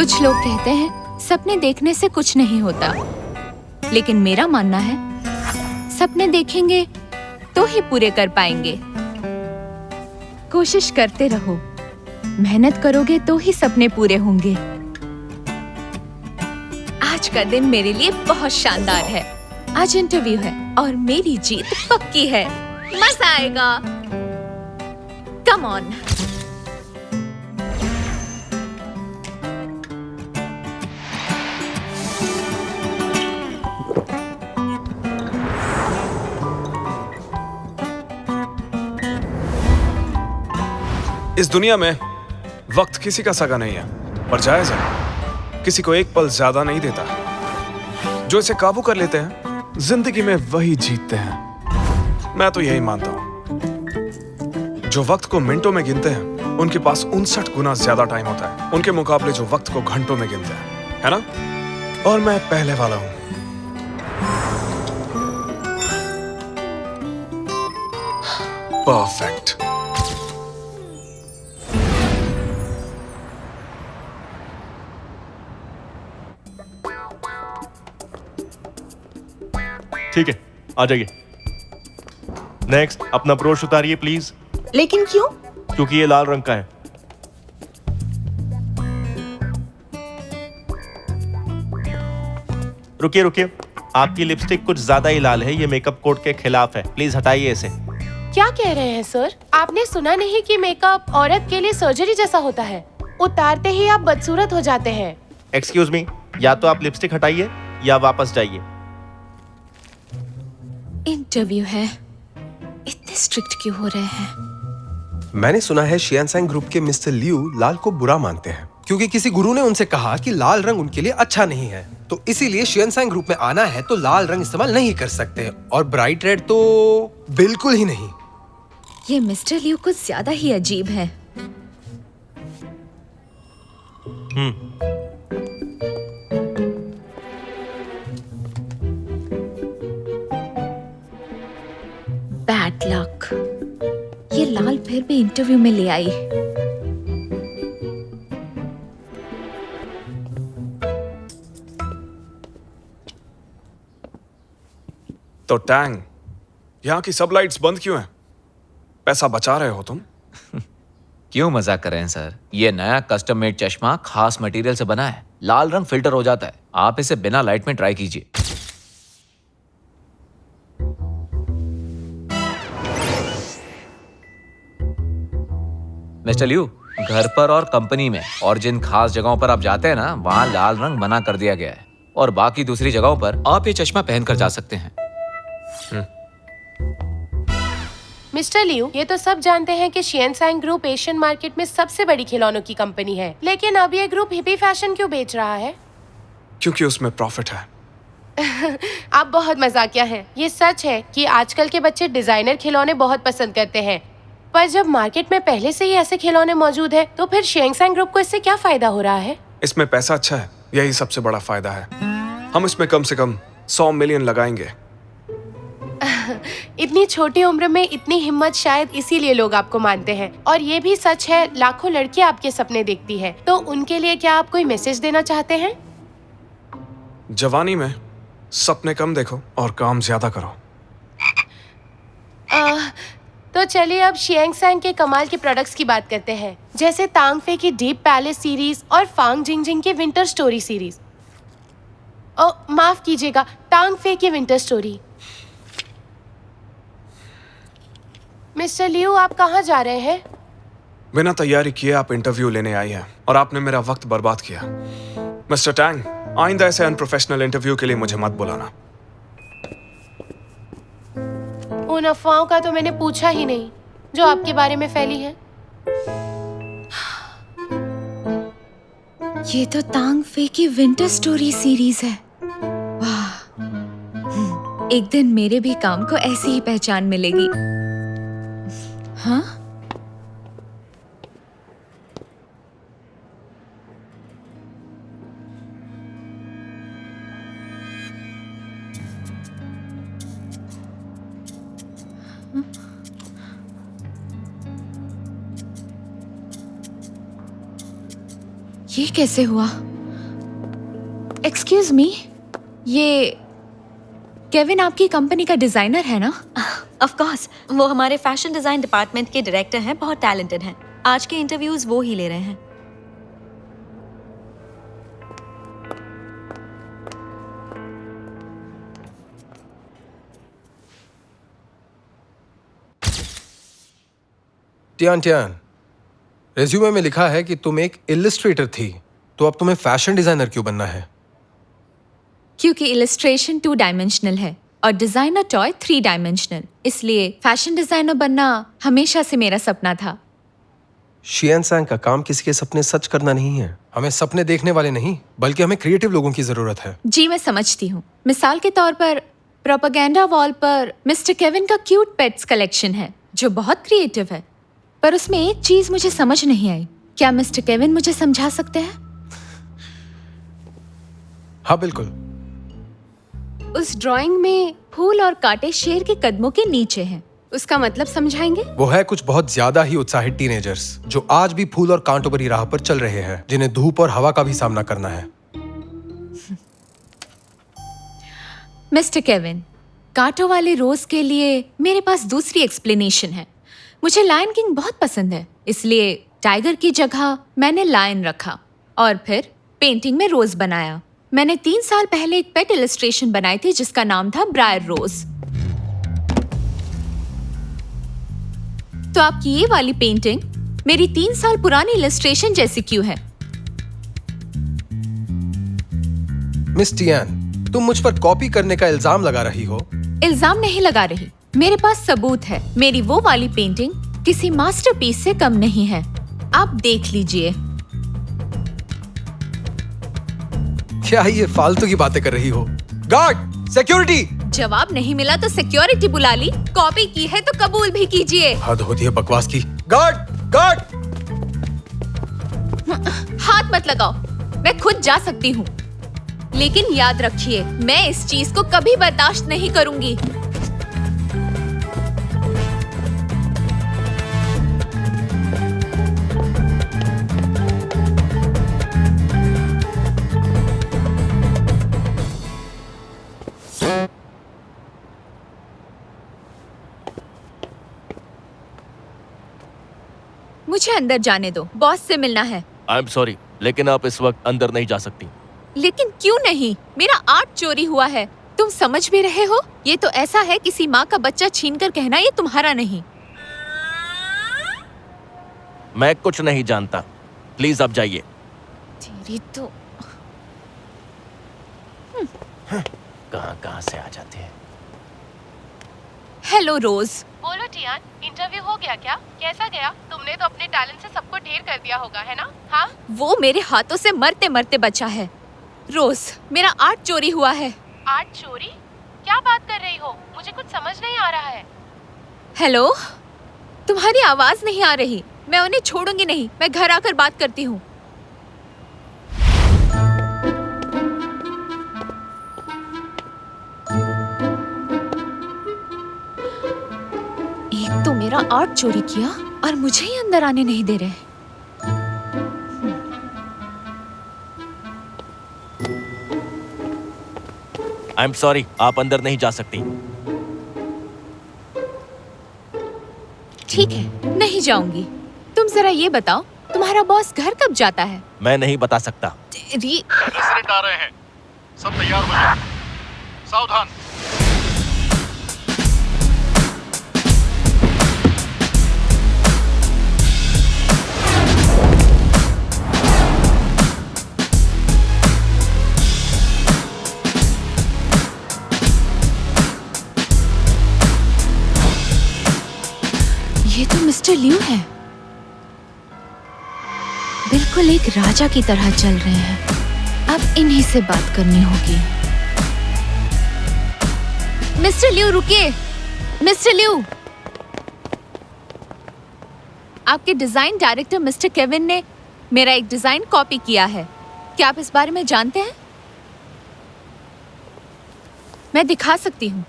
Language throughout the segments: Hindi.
कुछ लोग कहते हैं सपने देखने से कुछ नहीं होता, लेकिन मेरा मानना है सपने देखेंगे तो ही पूरे कर पाएंगे। कोशिश करते रहो, मेहनत करोगे तो ही सपने पूरे होंगे। आज का दिन मेरे लिए बहुत शानदार है। आज इंटरव्यू है और मेरी जीत पक्की है। मजा आएगा। Come on. इस दुनिया में वक्त किसी का सगा नहीं है, पर जायज है, किसी को एक पल ज्यादा नहीं देता। जो इसे काबू कर लेते हैं जिंदगी में वही जीतते हैं। मैं तो यही मानता हूं। जो वक्त को मिनटों में गिनते हैं उनके पास 59 गुना ज्यादा टाइम होता है उनके मुकाबले जो वक्त को घंटों में गिनते हैं, है ना? और मैं पहले वाला हूं। परफेक्ट। ठीक है, आ जाइए। नेक्स्ट, अपना ब्रोश उतारिए प्लीज। लेकिन क्यों? क्योंकि ये लाल रंग का है। रुकिए रुकिए, आपकी लिपस्टिक कुछ ज्यादा ही लाल है। ये मेकअप कोड के खिलाफ है, प्लीज हटाइए इसे। क्या कह रहे हैं सर? आपने सुना नहीं कि मेकअप औरत के लिए सर्जरी जैसा होता है? उतारते ही आप बदसूरत हो जाते हैं। एक्सक्यूज मी, या तो आप लिपस्टिक हटाइए या वापस जाइए। इंटरव्यू है, इतने स्ट्रिक्ट क्यों हो रहे हैं? मैंने सुना है शियानसैंग ग्रुप के मिस्टर लियू लाल को बुरा मानते हैं क्योंकि किसी गुरु ने उनसे कहा कि लाल रंग उनके लिए अच्छा नहीं है। तो इसीलिए शियानसैंग ग्रुप में आना है तो लाल रंग इस्तेमाल नहीं कर सकते और ब्राइट रेड तो बिल्कुल ही नहीं। ये मिस्टर लियू कुछ ज्यादा ही अजीब है। Bad luck. ये लाल फिर भी इंटरव्यू में ले आई। तो टैंग, यहाँ की सब लाइट्स बंद क्यों हैं? पैसा बचा रहे हो तुम? क्यों मजाक कर रहे हैं सर? ये नया कस्टम मेड चश्मा खास मटेरियल से बना है। लाल रंग फिल्टर हो जाता है। आप इसे बिना लाइट में ट्राई कीजिए। मिस्टर लियू, घर पर और कंपनी में और जिन खास जगहों पर आप जाते हैं ना, वहाँ लाल रंग मना कर दिया गया है और बाकी दूसरी जगहों पर आप ये चश्मा पहनकर जा सकते हैं। मिस्टर लियू, ये तो सब जानते हैं कि शियानसैंग ग्रुप एशियन मार्केट में सबसे बड़ी खिलौनों की कंपनी है, लेकिन अब ये ग्रुप हिप्पी फैशन क्यों बेच रहा है? क्योंकि उसमें प्रॉफिट है। आप बहुत मजाकिया हैं। ये सच है कि आजकल के बच्चे डिजाइनर खिलौने बहुत पसंद करते हैं, पर जब मार्केट में पहले से ही ऐसे खिलौने मौजूद है तो फिर शियानसैंग ग्रुप को इससे क्या फायदा हो रहा है? इसमें पैसा अच्छा है, यही सबसे बड़ा फायदा है। हम इसमें कम से कम 100 मिलियन लगाएंगे। इतनी छोटी उम्र में इतनी हिम्मत, शायद इसीलिए लोग आपको मानते हैं। और ये भी सच है, लाखों लड़कियां आपके सपने देखती हैं। तो उनके लिए क्या आप कोई मैसेज देना चाहते हैं? जवानी में सपने कम देखो और काम ज्यादा करो। तो चलिए अब शियांगसैंग के कमाल के प्रोडक्ट्स की बात करते हैं, जैसे तांग फे की डीप पैलेस सीरीज और फांग जिंगजिंग की विंटर स्टोरी सीरीज। माफ कीजिएगा, तांग फे की विंटर स्टोरी। मिस्टर लियू, आप कहाँ जा रहे हैं? बिना तैयारी किए आप इंटरव्यू लेने आई हैं और आपने मेरा वक्त बर्बाद किया। मिस्टर टैंग, आइंदा ऐसे अनप्रोफेशनल इंटरव्यू के लिए मुझे मत बुलाना। उन अफवाहों का तो मैंने पूछा ही नहीं जो आपके बारे में फैली है। ये तो तांग फे की विंटर स्टोरी सीरीज है। वाह, एक दिन मेरे भी काम को ऐसी ही पहचान मिलेगी। हाँ? ये कैसे हुआ? एक्सक्यूज मी, ये केविन आपकी कंपनी का डिजाइनर है ना? ऑफ कोर्स, वो हमारे फैशन डिजाइन डिपार्टमेंट के डायरेक्टर हैं, बहुत टैलेंटेड हैं। आज के इंटरव्यूज वो ही ले रहे हैं। टियान टियान, रेज्यूमे में लिखा है कि तुम एक इलिस्ट्रेटर थी, तो अब तुम्हें फैशन डिजाइनर क्यों बनना है? क्योंकि इलस्ट्रेशन 2 डायमेंशनल है और डिजाइनर टॉय 3 डायमेंशनल, इसलिए फैशन डिजाइनर बनना हमेशा से मेरा सपना था। शियान सैंग का काम किसी के सपने सच करना नहीं है। हमें सपने देखने वाले नहीं, बल्कि हमें क्रिएटिव लोगों की जरूरत है। जी मैं समझती हूँ। मिसाल के तौर पर प्रोपेगेंडा वॉल पर मिस्टर केविन का क्यूट पेट्स कलेक्शन है जो बहुत क्रिएटिव है, पर उसमें एक चीज मुझे समझ नहीं आई। क्या मिस्टर केविन मुझे समझा सकते हैं? हाँ बिल्कुल। उस ड्राइंग में फूल और कांटे शेर के कदमों के नीचे हैं। उसका मतलब समझाएंगे? वो है कुछ बहुत ज्यादा ही उत्साहित टीनेजर्स जो आज भी फूल और कांटों भरी राह पर चल रहे हैं, जिन्हें धूप और हवा का भी सामना करना है। मिस्टर केविन, कांटों वाले रोज के लिए मेरे पास दूसरी एक्सप्लेनेशन है। मुझे लायन किंग बहुत पसंद है, इसलिए टाइगर की जगह मैंने लायन रखा और फिर पेंटिंग में रोज बनाया। मैंने 3 साल पहले एक पेट इलस्ट्रेशन बनाई थी जिसका नाम था ब्रायर रोज। तो आपकी ये वाली पेंटिंग मेरी 3 साल पुरानी इलस्ट्रेशन जैसी क्यों है? मिस टियान, तुम मुझ पर कॉपी करने का इल्जाम लगा रही हो। इल्जाम नहीं लगा रही, मेरे पास सबूत है। मेरी वो वाली पेंटिंग किसी मास्टरपीस से कम नहीं है, आप देख लीजिए। क्या ये फालतू की बातें कर रही हो? Guard, security! जवाब नहीं मिला तो सिक्योरिटी बुला ली। कॉपी की है तो कबूल भी कीजिए। हद होती है बकवास की। Guard, guard! हाथ मत लगाओ, मैं खुद जा सकती हूँ। लेकिन याद रखिए, मैं इस चीज को कभी बर्दाश्त नहीं करूंगी। मुझे अंदर जाने दो, बॉस से मिलना है। आई एम सॉरी, लेकिन आप इस वक्त अंदर नहीं जा सकती। लेकिन क्यों नहीं? मेरा आर्ट चोरी हुआ है, तुम समझ भी रहे हो? ये तो ऐसा है किसी माँ का बच्चा छीनकर कहना ये तुम्हारा नहीं। मैं कुछ नहीं जानता, प्लीज आप जाइए। तेरी तो कहाँ से आ जाते हैं। हेलो रोज। बोलो टियान, इंटरव्यू हो गया क्या? कैसा गया? तुमने तो अपने टैलेंट से सबको ढेर कर दिया होगा, है ना? हाँ? वो मेरे हाथों से मरते मरते बचा है। रोज, मेरा आर्ट चोरी हुआ है। आर्ट चोरी? क्या बात कर रही हो? मुझे कुछ समझ नहीं आ रहा है। हेलो, तुम्हारी आवाज नहीं आ रही। मैं उन्हें छोड़ूंगी नहीं, मैं घर आकर बात करती हूँ। एक तो मेरा आर्ट चोरी किया और मुझे ही अंदर आने नहीं दे रहे। आई एम सॉरी, आप अंदर नहीं जा सकती। ठीक है, नहीं जाऊंगी। तुम जरा ये बताओ, तुम्हारा बॉस घर कब जाता है? मैं नहीं बता सकता। तेरी रेसिडेंट आ रहे हैं, सब तैयार हो जाओ। सावधान। ये तो मिस्टर लियू है। बिल्कुल एक राजा की तरह चल रहे हैं। अब इन्हीं से बात करनी होगी। मिस्टर लियू रुकिए। मिस्टर लियू, आपके डिजाइन डायरेक्टर मिस्टर केविन ने मेरा एक डिजाइन कॉपी किया है। क्या आप इस बारे में जानते हैं? मैं दिखा सकती हूँ।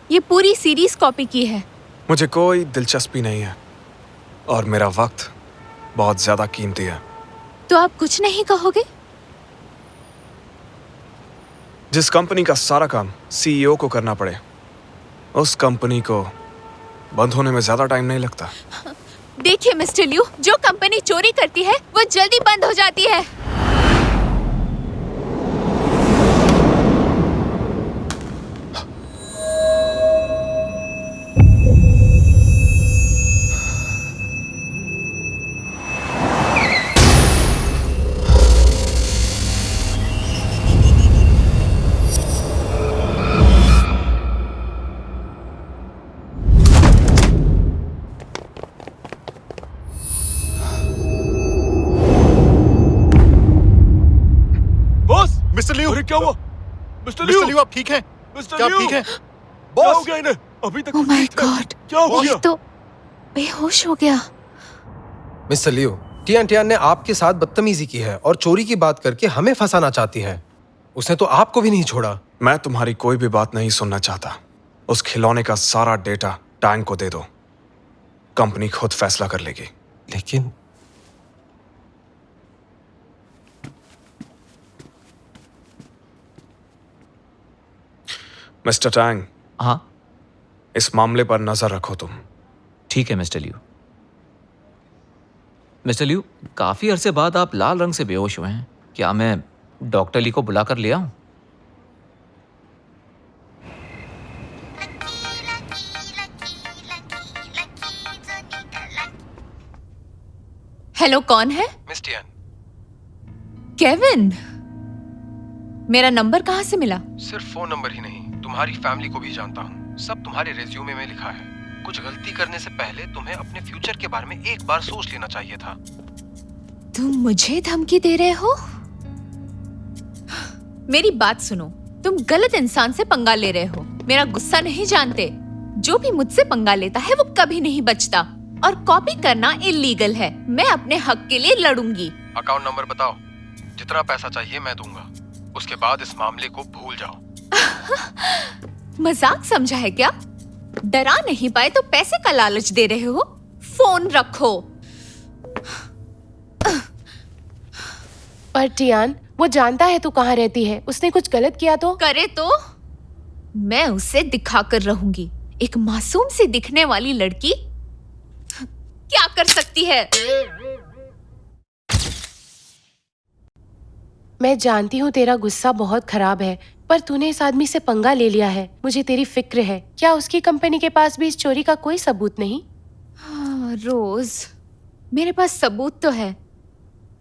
ये पूरी सीरीज कॉपी की है। मुझे कोई दिलचस्पी नहीं है और मेरा वक्त बहुत ज्यादा कीमती है। तो आप कुछ नहीं कहोगे? जिस कंपनी का सारा काम सीईओ को करना पड़े, उस कंपनी को बंद होने में ज्यादा टाइम नहीं लगता। देखिए मिस्टर लियू, जो कंपनी चोरी करती है वो जल्दी बंद हो जाती है। मिस्टर लियू, क्या हुआ? मिस्टर लियू आप ठीक हैं? क्या आप ठीक हैं? क्या हो गया इन्हें? अभी तक ओह माय गॉड, क्या हो गया? ये तो बेहोश हो गया। मिस्टर लियो, टियान टियान ने आपके साथ बदतमीजी की है और चोरी की बात करके हमें फंसाना चाहती है। उसने तो आपको भी नहीं छोड़ा। मैं तुम्हारी कोई भी बात नहीं सुनना चाहता। उस खिलौने का सारा डेटा टैंग को दे दो, कंपनी खुद फैसला कर लेगी। लेकिन मिस्टर टैंग, हाँ इस मामले पर नजर रखो तुम। ठीक है मिस्टर लियू। मिस्टर लियू, काफी अरसे बाद आप लाल रंग से बेहोश हुए हैं। क्या मैं डॉक्टर ली को बुलाकर ले आऊं? हेलो, कौन है? मिस टियान, केविन, मेरा नंबर कहाँ से मिला? सिर्फ फोन नंबर ही नहीं, तुम्हारी फैमिली को भी जानता हूँ। सब तुम्हारे रेज्यूमे में लिखा है। कुछ गलती करने से पहले तुम्हें अपने फ्यूचर के बारे में एक बार सोच लेना चाहिए था। तुम मुझे धमकी दे रहे हो? मेरी बात सुनो, तुम गलत इंसान से पंगा ले रहे हो। मेरा गुस्सा नहीं जानते। जो भी मुझसे पंगा लेता है वो कभी नहीं बचता, और कॉपी करना इलीगल है। मैं अपने हक के लिए लड़ूंगी। अकाउंट नंबर बताओ, जितना पैसा चाहिए मैं दूंगा। उसके बाद इस मामले को भूल जाओ। मजाक समझा है क्या? डरा नहीं पाए तो पैसे का लालच दे रहे हो? फोन रखो। पर टियान, वो जानता है तू कहाँ रहती है। उसने कुछ गलत किया तो? करे तो मैं उसे दिखाकर रहूंगी। एक मासूम सी दिखने वाली लड़की क्या कर सकती है? मैं जानती हूँ तेरा गुस्सा बहुत खराब है, पर तूने इस आदमी से पंगा ले लिया है। मुझे तेरी फिक्र है। क्या उसकी कंपनी के पास भी इस चोरी का कोई सबूत नहीं? हाँ, रोज, मेरे पास सबूत तो है,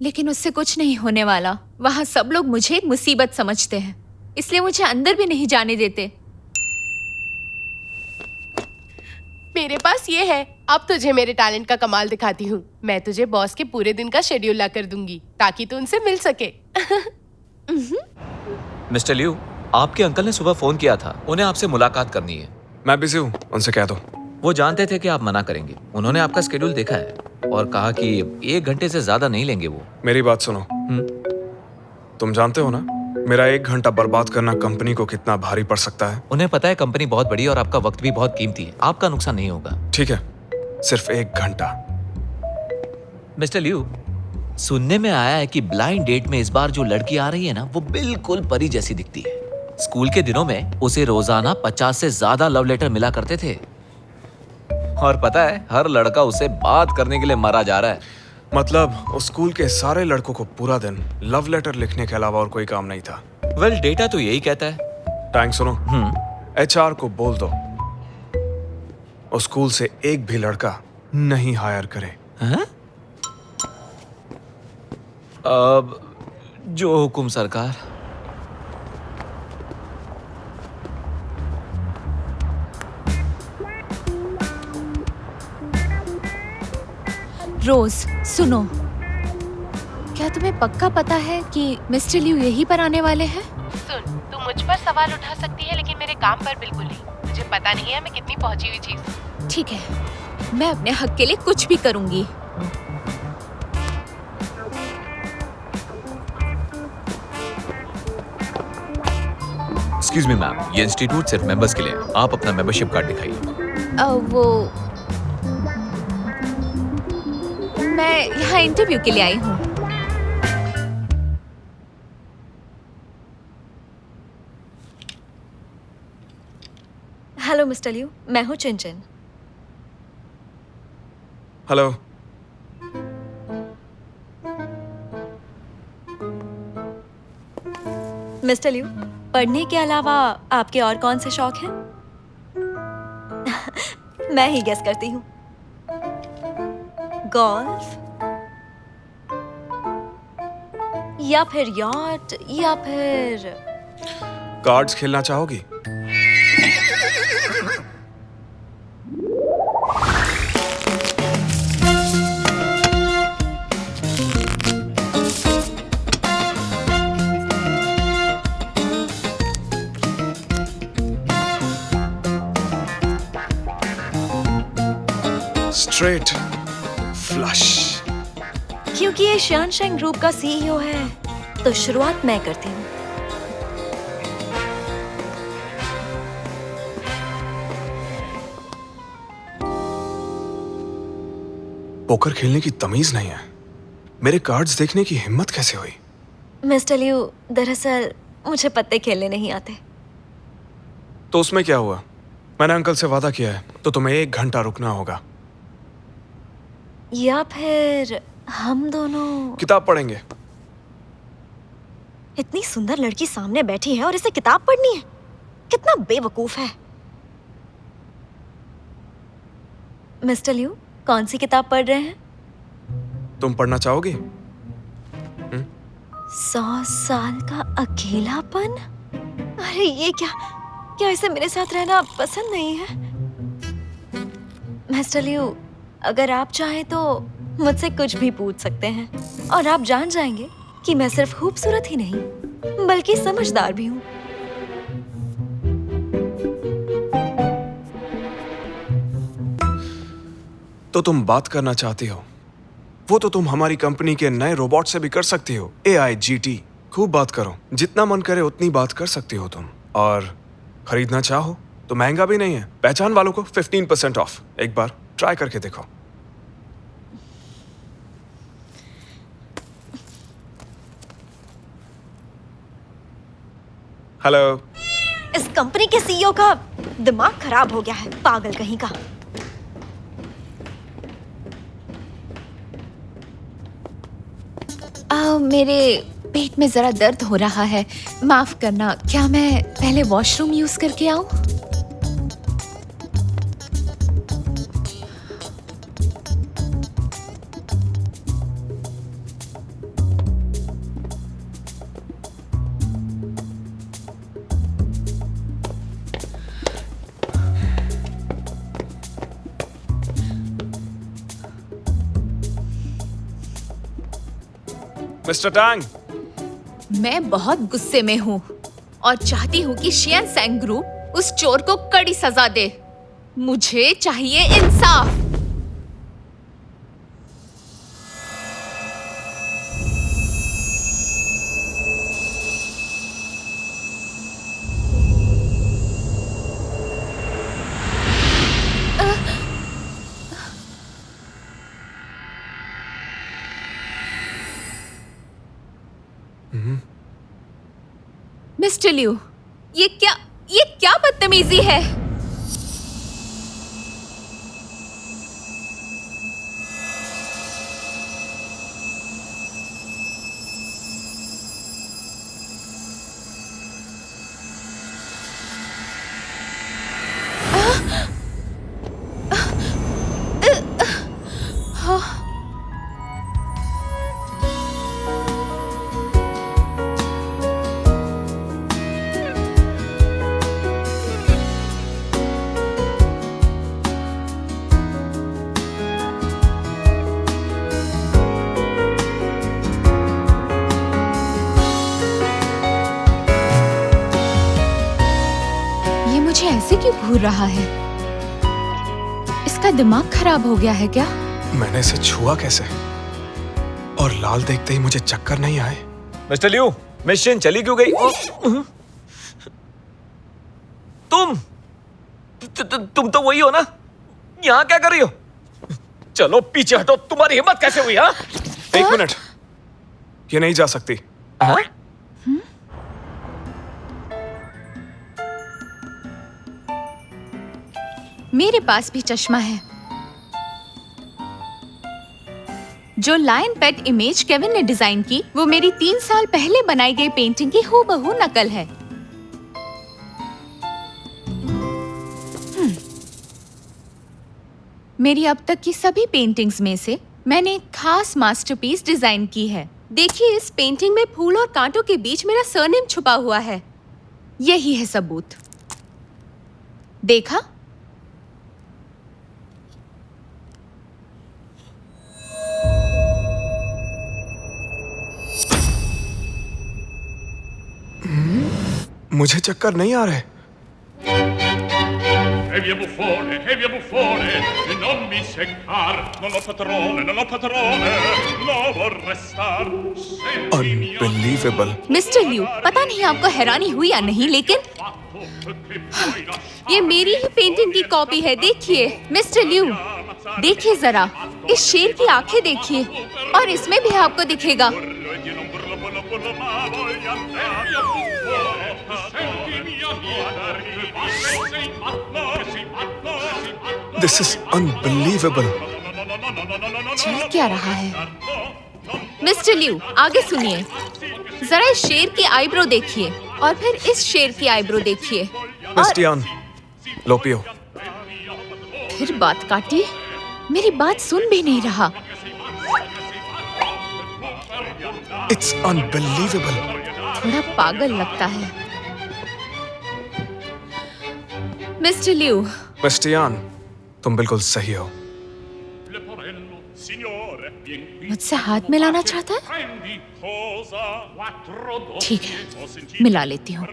लेकिन उससे कुछ नहीं होने वाला। वहां सब लोग मुझे एक मुसीबत समझते हैं, इसलिए मुझे अंदर भी नहीं जाने देते। मेरे पास ये है। अब तुझे मेरे टैलेंट का कमाल दिखाती हूँ। मैं तुझे बॉस के पूरे दिन का शेड्यूल ला कर दूंगी ताकि तू उनसे मिल सके। मिस्टर लियू, आपके अंकल ने सुबह फोन किया था। उन्हें आपसे मुलाकात करनी है। मैं बिजी हूँ, उनसे कह दो। वो जानते थे कि आप मना करेंगे। उन्होंने आपका स्केड्यूल देखा है और कहा कि 1 घंटे से ज्यादा नहीं लेंगे वो। मेरी बात सुनो। तुम जानते हो ना, मेरा 1 घंटा बर्बाद करना कंपनी को कितना भारी पड़ सकता है। उन्हें पता है कंपनी बहुत बड़ी है और आपका वक्त भी बहुत कीमती है। आपका नुकसान नहीं होगा। ठीक है, सिर्फ 1 घंटा। मिस्टर लियू, सुनने में आया है कि ब्लाइंड डेट में इस बार जो लड़की आ रही है ना, वो बिल्कुल परी जैसी दिखती है। स्कूल के दिनों में उसे रोजाना 50 से ज्यादा लव लेटर मिला करते थे, और पता है हर लड़का उसे बात करने के लिए मरा जा रहा है। मतलब उस स्कूल के सारे लड़कों को पूरा दिन लव लेटर लिखने के अलावा और कोई काम नहीं था। वेल, डेटा तो यही कहता है। टैंक सुनो, HR को बोल दो उस स्कूल से एक भी लड़का नहीं हायर करे। हाँ? अब जो हुकुम सरकार। रोज, सुनो, क्या तुम्हें पक्का पता है कि मिस्टर लियू यहीं पर आने वाले हैं? सुन, तू मुझ पर सवाल उठा सकती है, लेकिन मेरे काम पर बिल्कुल नहीं। मुझे पता नहीं है मैं कितनी पहुंची हुई चीज। ठीक है, मैं अपने हक के लिए कुछ भी करूंगी। एक्सक्यूज मी मैम, ये इंस्टीट्यूट सिर्फ मेंबर्स के लिए है। आप अपना मेंबरशिप कार्ड दिखाइए। वो मैं यहाँ इंटरव्यू के लिए आई हूँ। मिस्टर लियू, मैं हूँ चिनचिन। हेलो। मिस्टर लियू, पढ़ने के अलावा आपके और कौन से शौक हैं? मैं ही गेस करती हूँ। गोल्फ या फिर यॉट या फिर कार्ड्स खेलना चाहोगी? Straight flush. क्योंकि ये शियानशैंग ग्रुप का सीईओ है, तो शुरुआत मैं करती हूँ। पोकर खेलने की तमीज नहीं है। मेरे कार्ड्स देखने की हिम्मत कैसे हुई? मिस्टर लियू, दरअसल मुझे पत्ते खेलने नहीं आते। तो उसमें क्या हुआ? मैंने अंकल से वादा किया है, तो तुम्हें 1 घंटा रुकना होगा। या फिर हम दोनों किताब पढ़ेंगे। इतनी सुंदर लड़की सामने बैठी है और इसे किताब पढ़नी है? कितना बेवकूफ है। मिस्टर लियू, कौन सी किताब पढ़ रहे हैं? तुम पढ़ना चाहोगी? 100 साल का अकेलापन? अरे ये क्या इसे मेरे साथ रहना पसंद नहीं है? मिस्टर लियू, अगर आप चाहें तो मुझसे कुछ भी पूछ सकते हैं और आप जान जाएंगे कि मैं सिर्फ खूबसूरत ही नहीं बल्कि समझदार भी हूँ। तो तुम बात करना चाहती हो? वो तो तुम हमारी कंपनी के नए रोबोट से भी कर सकती हो, AIGT। खूब बात करो, जितना मन करे उतनी बात कर सकती हो तुम। और खरीदना चाहो तो महंगा भी नहीं है। पहचान वालों को 15% ऑफ। एक बार ट्राई करके देखो। हेलो। इस कंपनी के सीईओ का दिमाग खराब हो गया है, पागल कहीं का। मेरे पेट में जरा दर्द हो रहा है, माफ करना। क्या मैं पहले वॉशरूम यूज करके आऊं? मिस्टर टांग, मैं बहुत गुस्से में हूँ और चाहती हूँ कि शियानशैंग ग्रुप उस चोर को कड़ी सजा दे। मुझे चाहिए इंसाफ। मिस्टर लियू, ये क्या बदतमीजी है? मुझे ऐसे क्यों घूर रहा है? इसका दिमाग खराब हो गया है क्या? मैंने इसे छुआ कैसे? और लाल देखते ही मुझे चक्कर नहीं आए। मिस्टर लियू, मिशन चली क्यों गई? तुम तो वही हो ना? यहाँ क्या कर रही हो? चलो पीछे हटो। तुम्हारी हिम्मत कैसे हुई? हाँ, 1 मिनट, ये नहीं जा सकती। हाँ? मेरे पास भी चश्मा है। जो लायन पेट इमेज केविन ने डिजाइन की, वो मेरी 3 साल पहले बनाई गई पेंटिंग की हूबहू नकल है। मेरी अब तक की सभी पेंटिंग्स में से मैंने एक खास मास्टरपीस डिजाइन की है। देखिए, इस पेंटिंग में फूल और कांटों के बीच मेरा सरनेम छुपा हुआ है। यही है सबूत। देखा? मुझे चक्कर नहीं आ रहे। E via buffone, e non mi seccar, non ho padrone, no vorrei star. Unbelievable. Mister लिू, पता नहीं आपको हैरानी हुई या नहीं, लेकिन ये मेरी ही पेंटिंग की कॉपी है। देखिए मिस्टर लिू, देखिए जरा, इस शेर की आंखें देखिए, और इसमें भी आपको दिखेगा। This is unbelievable. चल क्या रहा है? मिस्टर लिू, आगे सुनिए। जरा इस शेर की आईब्रो देखिए, और फिर इस शेर की आईब्रो देखिए। क्रिस्टियान, लो पियो। फिर बात काटी, मेरी बात सुन भी नहीं रहा। It's unbelievable. थोड़ा पागल लगता है। मिस्टर लिू, क्रिस्टियान, तुम बिल्कुल सही हो। मुझसे हाथ मिलाना चाहता है? ठीक है, मिला लेती हूँ।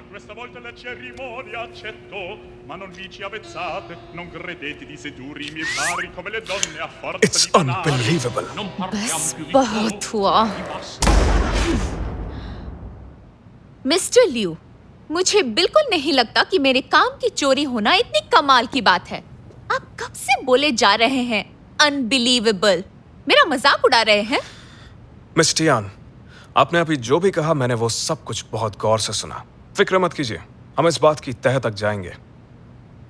It's unbelievable. बस बहुत हुआ। मिस्टर लिू, मुझे बिल्कुल नहीं लगता कि मेरे काम की चोरी होना इतनी कमाल की बात है। आप कब से बोले जा रहे हैं अनबिलीवेबल? मेरा मजाक उड़ा रहे हैं? मिस्टियान, आपने अभी जो भी कहा मैंने वो सब कुछ बहुत गौर से सुना। फिक्र मत कीजिए, हम इस बात की तह तक जाएंगे।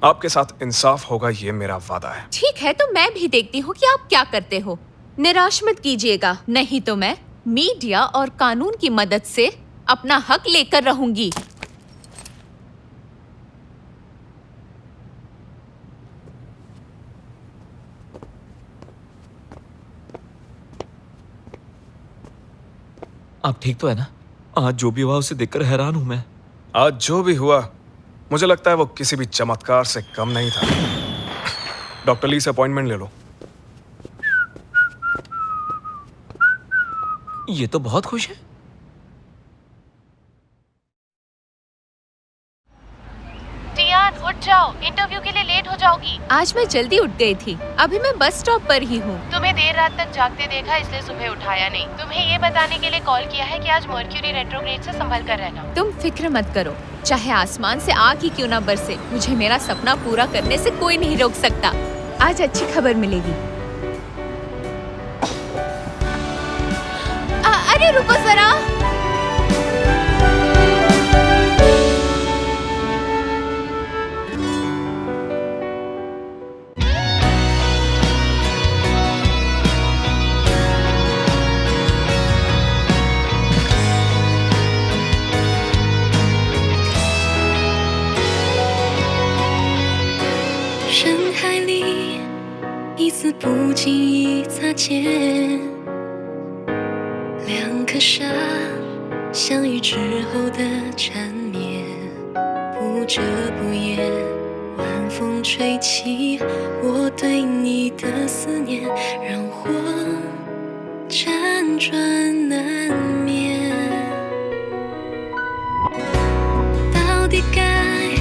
आपके साथ इंसाफ होगा, ये मेरा वादा है। ठीक है, तो मैं भी देखती हूँ कि आप क्या करते हो। निराश मत कीजिएगा, नहीं तो मैं मीडिया और कानून की मदद से अपना हक लेकर रहूंगी। आप ठीक तो है ना? आज जो भी हुआ उसे देखकर हैरान हूं मैं। आज जो भी हुआ, मुझे लगता है वो किसी भी चमत्कार से कम नहीं था। डॉक्टर ली से अपॉइंटमेंट ले लो। ये तो बहुत खुश है। टियान, उठ जाओ, इंटरव्यू के लिए लेट हो जाओगी। आज मैं जल्दी उठ गई थी, अभी मैं बस स्टॉप पर ही हूँ। तुम्हें देर रात तक जागते देखा, इसलिए सुबह उठाया नहीं। तुम्हें ये बताने के लिए कॉल किया है कि आज मर्क्यूरी रेट्रोग्रेड से संभल कर रहना। तुम फिक्र मत करो, चाहे आसमान से आग ही क्यों ना बरसे, मुझे मेरा सपना पूरा करने से कोई नहीं रोक सकता। आज अच्छी खबर मिलेगी। अरे रुको जरा।不经意擦肩，两颗沙相遇之后的缠绵，不遮不掩，晚风吹起我对你的思念，让我辗转难眠。到底该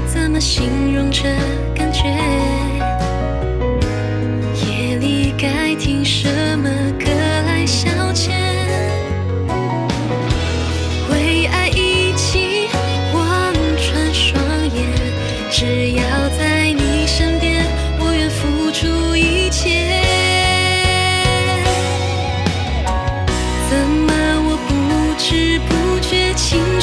怎么形容这感觉？该听什么歌来消遣？为爱一起望穿双眼，只要在你身边，我愿付出一切。怎么我不知不觉情